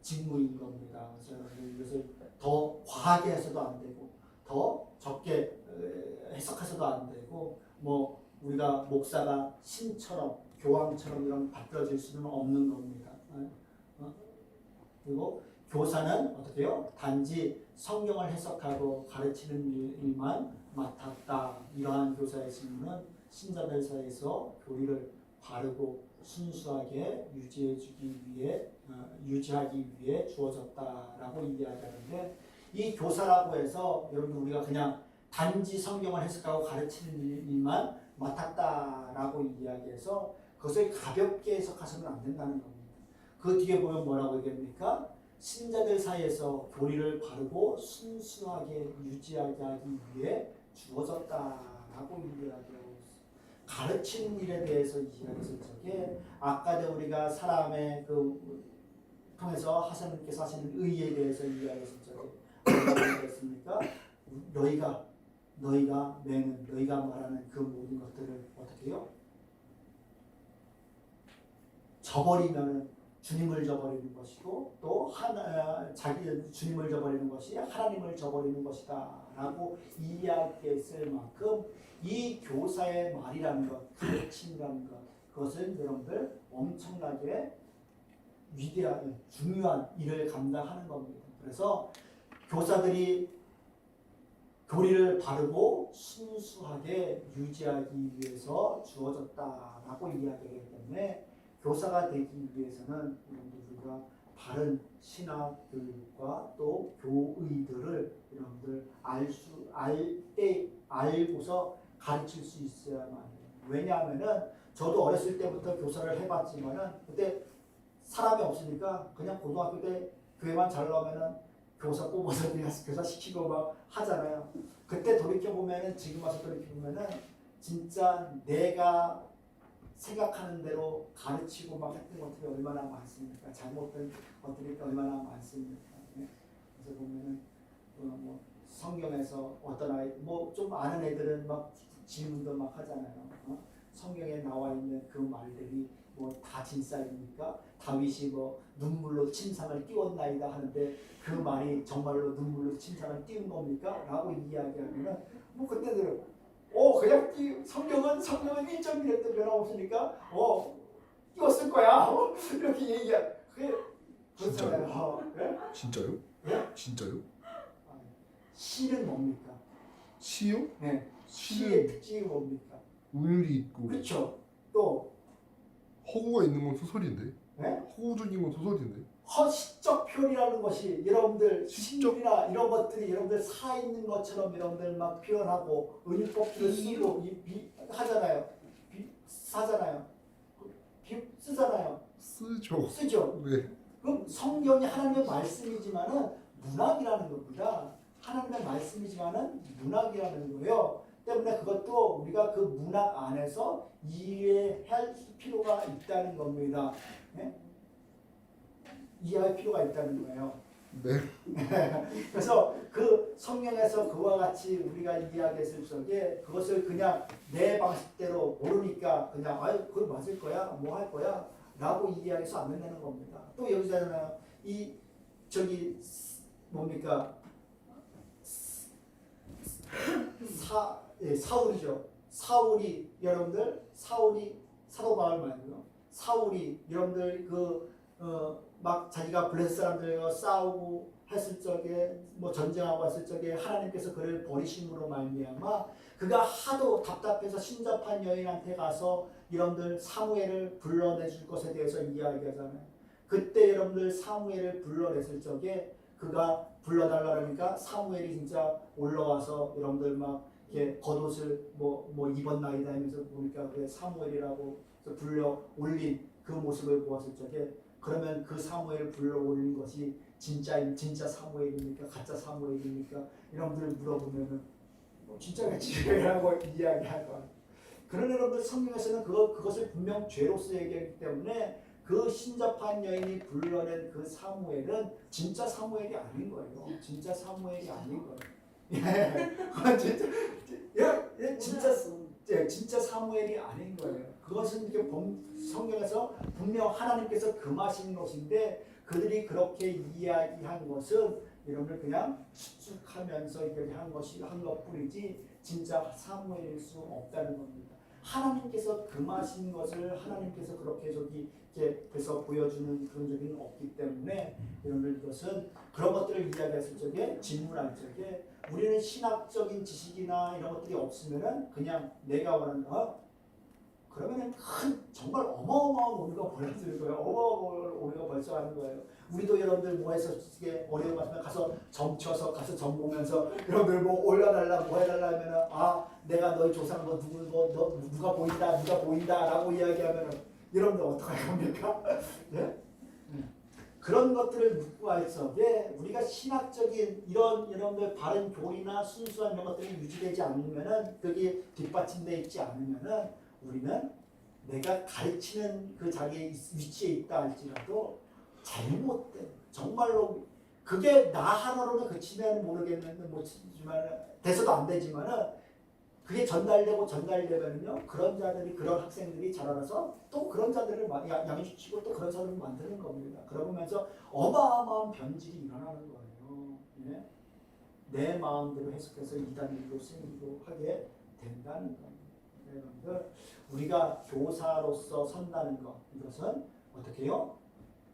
A: 직무인 겁니다. 그래서 이것을 더 과하게 해서도 안 되고 더 적게 해석해서도 안 되고 뭐 우리가 목사가 신처럼 교황처럼 이런 바뀌어질 수는 없는 겁니다. 그리고 교사는 어떻게 해요? 단지 성경을 해석하고 가르치는 일만 맡았다. 이러한 교사의 직무는 신자들 사이에서 교리를 바르고 순수하게 유지하기 위해 주어졌다라고 이야기하는데 이 교사라고 해서 여러분 우리가 그냥 단지 성경을 해석하고 가르치는 일만 맡았다라고 이야기해서 그것을 가볍게 해석하시면 안 된다는 겁니다. 그 뒤에 보면 뭐라고 얘기합니까? 신자들 사이에서 교리를 바르고 순수하게 유지하기 위해 주어졌다라고 이야기하고 있습니다. 가르치는 일에 대해서 이야기했을 적에 아까도 우리가 사람의 그 통해서 하나님께서 하시는 의에 대해서 이야기했을 적에 뭐라고 했습니까? 너희가 맹은 너희가 말하는 그 모든 것들을 어떻게 해요? 저버리면은 주님을 저버리는 것이고 또 주님을 저버리는 것이 하나님을 저버리는 것이다라고 이야기했을 만큼 이 교사의 말이라는 것, 가르침이라는 것, 그것은 여러분들 엄청나게 위대한 중요한 일을 감당하는 겁니다. 그래서 교사들이 교리를 바르고 순수하게 유지하기 위해서 주어졌다라고 이야기하기 때문에 교사가 되기 위해서는 우리가 바른 신학 교육과 또 교의들을 여러분들 알고서 가르칠 수 있어야만 해요. 왜냐하면은 저도 어렸을 때부터 교사를 해봤지만은 그때 사람이 없으니까 그냥 고등학교 때 교회만 잘 나오면은 교사 뽑아서 그냥 교사 시키고 막 하잖아요. 그때 돌이켜 보면은 지금 와서 돌이켜 보면은 진짜 내가 생각하는 대로 가르치고 막 했던 것들이 얼마나 많습니까? 잘못된 것들이 얼마나 많습니까? 네? 그래서 보면은 뭐 성경에서 어떤 아이 뭐 좀 아는 애들은 막 질문도 막 하잖아요. 성경에 나와 있는 그 말들이 뭐 다 진짜입니까? 다윗이 뭐 눈물로 침상을 띄웠나이다 하는데 그 말이 정말로 눈물로 침상을 띄운 겁니까? 라고 이야기하면은 뭐 그때는 그냥 성경은 1.1도 변함없으니까 띄웠을 거야. 이렇게 그게 그렇잖아요. 네?
B: 진짜요?
A: 네?
B: 진짜요?
A: 시는 뭡니까?
B: 시요?
A: 네.
B: 시는
A: 시의 특징이 뭡니까?
B: 운율이 있고
A: 그렇죠. 또
B: 허구가 있는 건 소설인데
A: 네?
B: 허구적인 건 소설인데
A: 허시적 표현이라는 것이 여러분들
B: 시적?
A: 시이나 이런 것들이 여러분들 살아있는 것처럼 여러분들 막 표현하고 은유법들을 쓰고 하잖아요. 사잖아요. 쓰잖아요. 쓰죠.
B: 네.
A: 그럼 성경이 하나님의 말씀이지만은 문학이라는 겁니다. 하나님의 말씀이지만은 문학이라는 거예요. 때문에 그것도 우리가 그 문학 안에서 이해할 필요가 있다는 겁니다. 네? 이해할 필요가 있다는 거예요.
B: 네.
A: 그래서 그 성경에서 그와 같이 우리가 이야기했을 적에 그것을 그냥 내 방식대로 모르니까 그냥 그거 맞을 거야, 뭐 할 거야 라고 이야기해서 안 된다는 겁니다. 또 여기잖아요. 뭡니까? 사울이죠. 여러분들 사울이 사도 바울 말고요. 사울이 여러분들 막 자기가 블레셋 사람들과 싸우고 했을 적에 뭐 전쟁하고 했을 적에 하나님께서 그를 버리심으로 말미암아 그가 하도 답답해서 신접한 여인한테 가서 여러분들 사무엘을 불러내줄 것에 대해서 이야기하잖아요. 그때 여러분들 사무엘을 불러냈을 적에 그가 불러달라 그러니까 사무엘이 진짜 올라와서 여러분들 막 이렇게 겉옷을 뭐 입었나이다 하면서 보니까 그게 사무엘이라고 불러 올린 그 모습을 보았을 적에 그러면 그 사무엘을 불러 올린 것이 진짜 사무엘입니까? 가짜 사무엘입니까? 여러분들 물어보면은 진짜겠지라고 이야기할 거예요. 그런 여러분들 성경에서는 그것을 분명 죄로서 얘기하기 때문에 그 신접한 여인이 불러낸 그 사무엘은 진짜 사무엘이 아닌 거예요. 진짜 사무엘이 아닌 거예요. 진짜 사무엘이 아닌 거예요. 그것은 이렇게 성경에서 분명 하나님께서 금하신 것인데 그들이 그렇게 이야기한 것은 여러분들 그냥 추측하면서 이야기한 것뿐이지 진짜 사무엘일 수 없다는 겁니다. 하나님께서 금하신 것을 하나님께서 그렇게 해서 보여주는 그런 적이 없기 때문에 여러분들 이것은 그런 것들을 이야기했을 적에 질문할 적에 우리는 신학적인 지식이나 이런 것들이 없으면은 그냥 내가 원하는 그러면은 정말 어마어마한 오류가 벌어질 거예요. 어마어마한 오류가 발생하는 거예요. 우리도 여러분들 뭐해서 어려운 것 같으면 가서 점쳐서 가서 점 보면서 여러분들 뭐 올려달라 뭐 해달라 하면은 내가 너희 조상 누가 보인다라고 이야기하면은 여러분들 어떡할 겁니까? 네? 그런 것들을 묻고 할 적에 우리가 신학적인 이런 여러분들 바른 교리나 순수한 이런 것들이 유지되지 않으면은 그게 뒷받침되어 있지 않으면은 우리는 내가 가르치는 그 자기의 위치에 있다 할지라도 잘못된 정말로 그게 나 하나로는 그치면 모르겠는데 돼서도 안 되지만은 그게 전달되면요 그런 자들이 그런 학생들이 자라나서 또 그런 자들을 양육시키고 또 그런 사람을 만드는 겁니다. 그러면서 어마어마한 변질이 일어나는 거예요. 예? 내 마음대로 해석해서 이단일로 생기고 하게 된다는 겁니다. 여러분들 우리가 교사로서 선다는 것 이것은 어떻게 해요?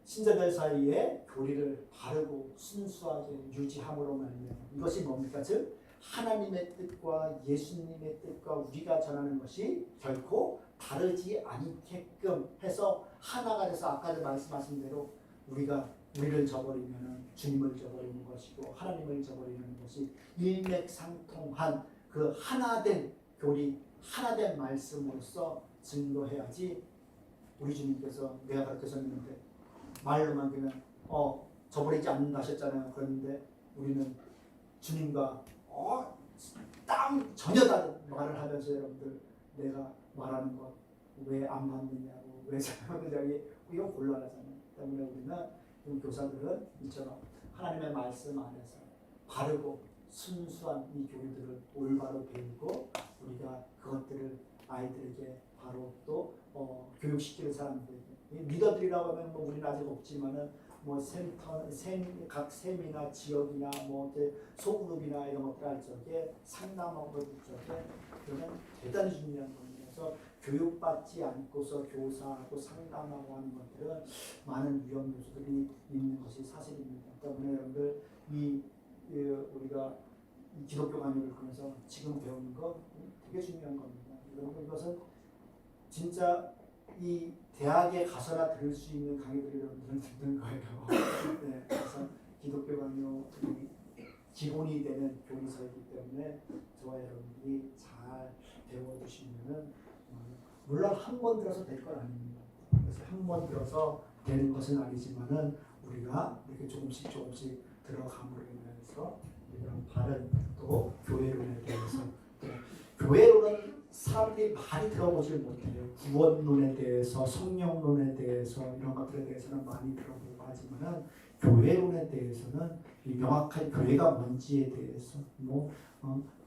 A: 신자들 사이에 교리를 바르고 순수하게 유지함으로 말미암아 이것이 뭡니까? 즉 하나님의 뜻과 예수님의 뜻과 우리가 전하는 것이 결코 다르지 않게끔 해서 하나가 돼서 아까 말씀하신 대로 우리를 저버리면 주님을 저버리는 것이고 하나님을 저버리는 것이 일맥상통한 그 하나된 교리, 하나된 말씀으로서 증거해야지. 우리 주님께서 내가 가르쳐줬는데 말로만 그냥 저버리지 않는다 하셨잖아요. 그런데 우리는 주님과 땀 전혀 다른 말을 하면서 여러분들 내가 말하는 것 왜 안 받느냐고 왜 잘못느냐고 이거 곤란하잖아요. 때문에 우리는 교사들은 이처럼 하나님의 말씀 안에서 바르고 순수한 이 교리들을 올바로 배우고 우리가 그것들을 아이들에게 바로 또 교육시키는 사람들에게 리더들이라고 하면 뭐 우리는 아직 없지만은 뭐 각 셈이나 지역이나 뭐 소그룹이나 이런 것들 할 적에 상담하고 적에 그러면 대단히 중요한 겁니다. 그래서 교육받지 않고서 교사하고 상담하고 하는 것들은 많은 위험 요소들이 있는 것이 사실입니다. 때문에 여러분들 우리가 이 기독교 강의를 통해서 지금 배우는 거 되게 중요한 겁니다. 여러분 이것은 진짜 이 대학에 가서나 들을 수 있는 강의들을 여러분들은 듣는 거예요. 네, 그래서 기독교 강의 기본이 되는 교리서이기 때문에 저와 여러분들이 잘 배워두시면은 물론 한 번 들어서 될 건 아닙니다. 그래서 한 번 들어서 되는 것은 아니지만은 우리가 이렇게 조금씩 들어감으로 인해서 이런 바른 또 교회론에 대해서 교회론은 사람들이 많이 들어보질 못해요. 구원론에 대해서 성령론에 대해서 이런 것들에 대해서는 많이 들어보고 하지만은 교회론에 대해서는 명확한 교회가 뭔지에 대해서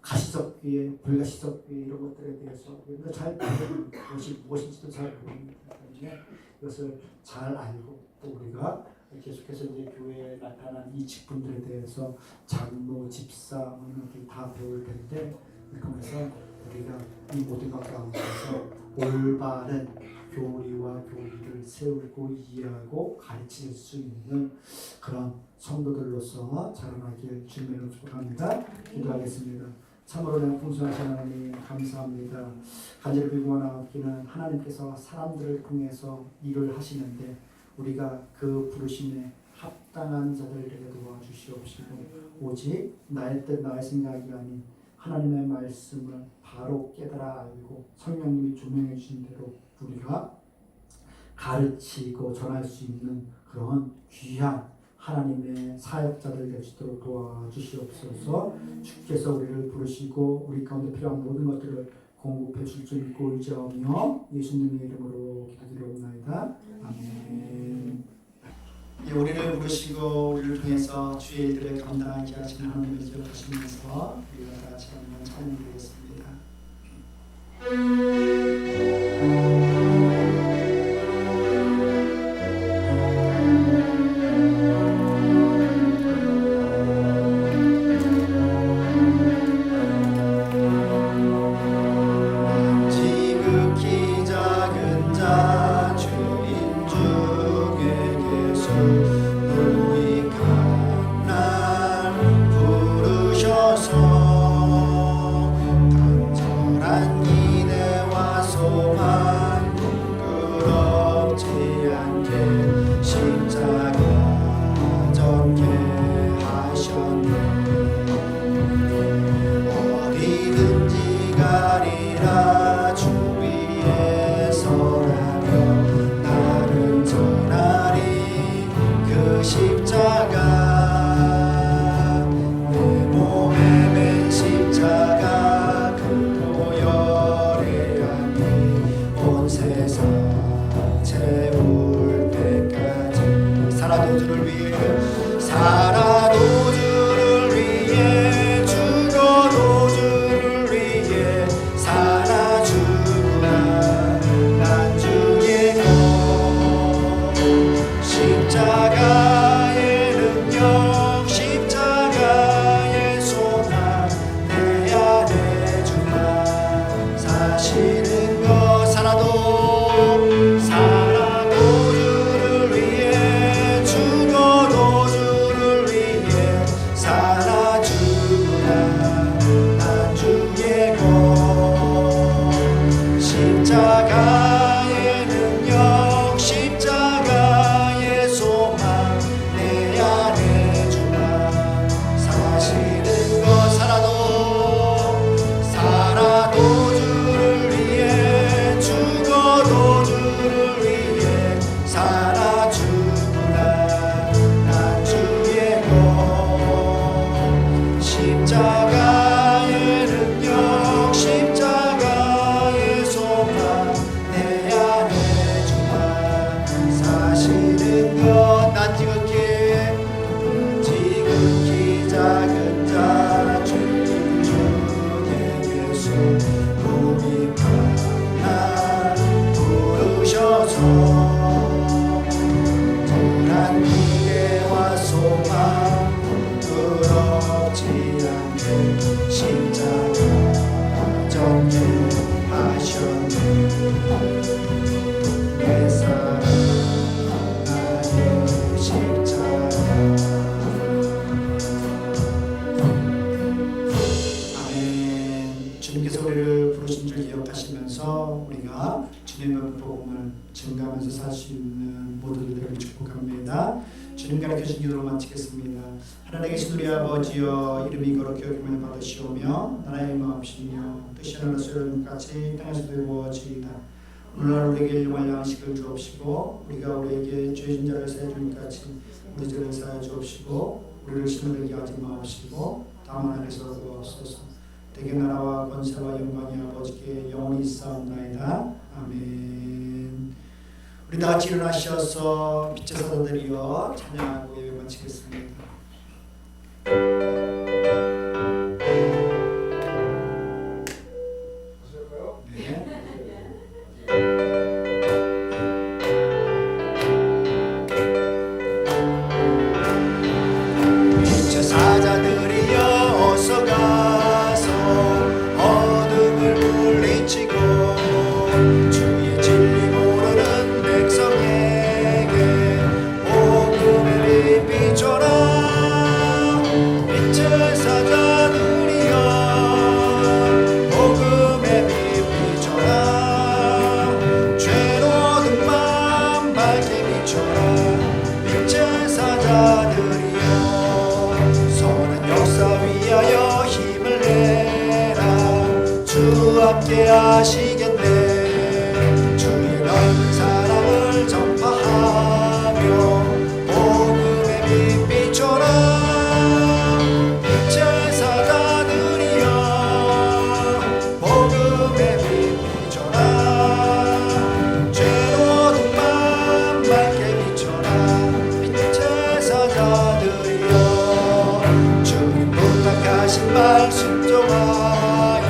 A: 가시적 교회, 불가시적 교회 이런 것들에 대해서 우리가 잘 모르는 것이 무엇인지도 잘 모릅니다. 때문에 이것을 잘 알고 또 우리가 계속해서 이제 교회에 나타난 이 직분들에 대해서 장로, 집사 이렇게 다 배울 텐데 그래서 우리가 이 모든 것 가운데서 올바른 교리와 교리를 세우고 이해하고 가르칠 수 있는 그런 성도들로서 자라나길 주님으로 축복합니다. 기도하겠습니다. 참으로 내가 풍성하신 하나님 감사합니다. 간절히 빌고나옵기는 하나님께서 사람들을 통해서 일을 하시는데 우리가 그 부르심에 합당한 자들에게 도와주시옵시고 오직 나의 뜻 나의 생각이 아닌 하나님의 말씀을 바로 깨달아 알고 성령님이 조명해 주신 대로 우리가 가르치고 전할 수 있는 그런 귀한 하나님의 사역자들 될 수 있도록 도와주시옵소서. 주께서 우리를 부르시고 우리 가운데 필요한 모든 것들을 공급해 줄 줄 믿고 의지하며 예수님의 이름으로 기도드리옵나이다. 아멘. 우리를 부르시고 우리를 통해서 주의 일들을 감당하게 하시는 하나님을 기억하시면서 우리가 다 같이 한번 찬양드리겠습니다.
D: 살아도 주를 위해
A: 십자가의 능력 십자가의 소망 내 안에 주마 사시는 것 살아도 주를 위해 죽어도 주를 위해 살아주구나 난 주의 것 십자가의 능력 십자가의 소망 내 안에 주마 사시는 것 난 지극히 작은 자 주님의 예수 우리만 날 부르셔서 덜한 기대와 소망 부끄럽지 않게 십자가 전개하셨네 내 사랑 나의 십자가 아멘. 주님께서 우리를 부르신 줄 기억하시면서 우리가 주님의 복음을 증가하면서 살 수 있는 모두들 되기를 축복합니다. 주님 가르쳐주신 기도로 마치겠습니다. 하늘에 계신 우리 아버지여 이름이 거룩히 여김을 받으시오며 나라의 마옵시며 뜻이 하늘에서 이루어짐같이 땅에서도 이루어지이다. 오늘날 우리에게 일용할 양식을 주옵시고 우리가 우리에게 죄진 자를 사해 주님같이 우리 죄를 사해 주옵시고 우리를 시험에 들게 하지 마옵시고 다만 안에서 구하옵소서. 대개 나라와 권세와 영광이 아버지께 영원히 있사옵나이다. 아멘. 우리 다 같이 일어나셔서 빛의 사도들이여 찬양하고 예배 마치겠습니다. 네. 빛의 사자들이여 어서 가서 어둠을 물리치고 주의 진리 모르는 백성에게 복음의 빛 비춰라. 빛의 사자들이여 복음의 빛 비춰라. 죄로운 맘 밝게 비춰라. 빛의 사자들이여 선한 역사 위하여 힘을 내라. 주 함께 하시겠네. 주의 넓은 사랑을 전파하며 복음의 빛 비춰라. 빛의 사자들이여 복음의 빛 비춰라. 죄로운 맘 밝게 비춰라. 빛의 사자들이여 주님 부탁하신 말 순종하여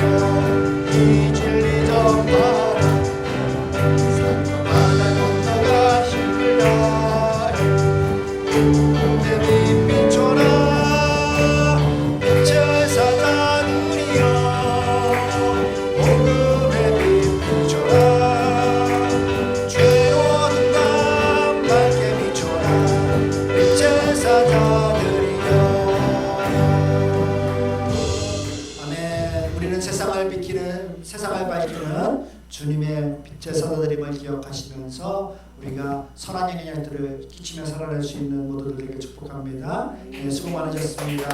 A: 이 진리 전파라. 산과 바다 건너가 힘을 다해 복음의 빛 비춰라. 빛의 사자들이여 복음의 빛 비춰라. 죄로운 맘 밝게 비춰라. 빛의 사자들이여. 아멘. 우리는 세상을 밝히는 주님의 빛의 사도들임을 기억하시면서 우리가 선한 영향들을 끼치며 살아낼 수 있는 모두들에게 축복합니다. 네, 수고 많으셨습니다.